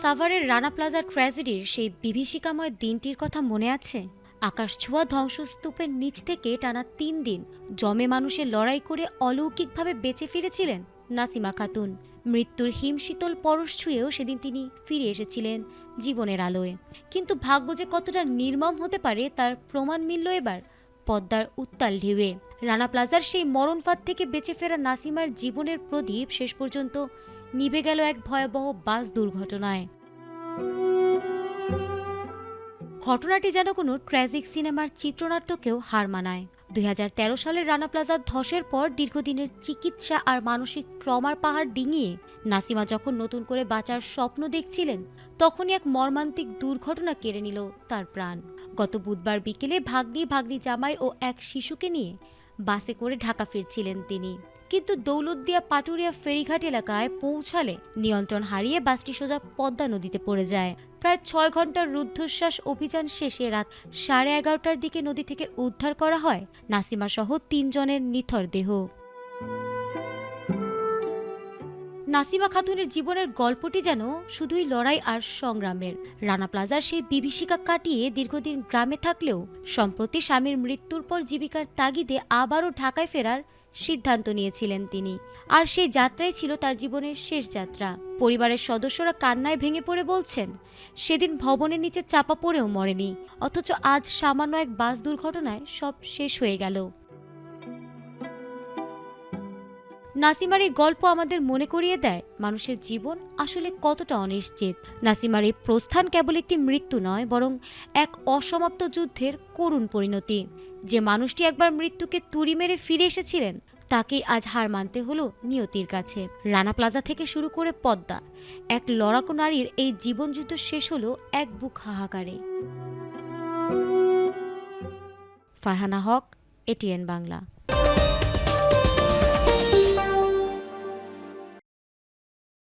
সাভারের রানা প্লাজার ট্র্যাজেডির সেই বিভীষিকাময় দিনটির কথা মনে আছে? আকাশ ছোঁয়া ধ্বংসস্তূপের নিচ থেকে টানা ৩ দিন জমে মানুষের লড়াই করে অলৌকিকভাবে বেঁচে ফিরেছিলেন নাসিমা খাতুন। মৃত্যুর হিমশীতল পরশ ছুঁয়েও সেদিন তিনি ফিরে এসেছিলেন জীবনের আলোয়। কিন্তু ভাগ্য যে কতটা নির্মম হতে পারে তার প্রমাণ মিলল এবার পদ্মার উত্তাল ঢেউয়ে। রানা প্লাজার সেই মরণফাঁদ থেকে বেঁচে ফেরা নাসিমার জীবনের প্রদীপ শেষ পর্যন্ত নিভে গেল এক ভয়াবহ বাস দুর্ঘটনায়। ঘটনাটি যেন কোনো ট্র্যাজিক সিনেমার চিত্রনাট্যকেও হার মানায়। ২০১৩ সালের রানা প্লাজার ধসের পর দীর্ঘদিনের চিকিৎসা আর মানসিক ট্রমার পাহাড় ডিঙিয়ে নাসিমা যখন নতুন করে বাঁচার স্বপ্ন দেখছিলেন, তখনই এক মর্মান্তিক দুর্ঘটনা কেড়ে নিল তার প্রাণ। গত বুধবার বিকেলে ভাগ্নি জামাই ও এক শিশুকে নিয়ে বাসে করে ঢাকা ফিরছিলেন তিনি। কিন্তু দৌলতদিয়া পাটুরিয়া ফেরিঘাট এলাকায় পৌঁছালে নিয়ন্ত্রণ হারিয়ে বাসটি সোজা পদ্মা নদীতে পড়ে যায়। প্রায় ৬ ঘন্টার রুদ্ধশ্বাস অভিযান শেষে রাত 11:30টার দিকে নদী থেকে উদ্ধার করা হয় নাসিমা সহ ৩ জনের নিথর দেহ। নাসিমা খাতুনের জীবনের গল্পটি যেন শুধুই লড়াই আর সংগ্রামের। রানা প্লাজার সেই বিভীষিকা কাটিয়ে দীর্ঘদিন গ্রামে থাকলেও সম্প্রতি স্বামীর মৃত্যুর পর জীবিকার তাগিদে আবারও ঢাকায় ফেরার সিদ্ধান্ত নিয়েছিলেন তিনি। আর সেই যাত্রাই ছিল তার জীবনের শেষ যাত্রা। পরিবারের সদস্যরা কান্নায় ভেঙে পড়ে বলছেন, সেদিন ভবনের নিচে চাপা পড়েও মরেনি, অথচ আজ সামান্য এক বাস দুর্ঘটনায় সব শেষ হয়ে গেল। নাসিমার এই গল্প আমাদের মনে করিয়ে দেয় মানুষের জীবন আসলে কতটা অনিশ্চিত। নাসিমার এই প্রস্থান কেবল একটি মৃত্যু নয়, বরং এক অসমাপ্ত যুদ্ধের করুণ পরিণতি। যে মানুষটি একবার মৃত্যুকে তুড়ি মেরে ফিরে এসেছিলেন, তাকেই আজ হার মানতে হলো নিয়তির কাছে। রানা প্লাজা থেকে শুরু করে পদ্মা, এক লড়াকু নারীর এই জীবনযুদ্ধ শেষ হলো এক বুক হাহাকারে। ফারহানা হক, এটিএন বাংলা।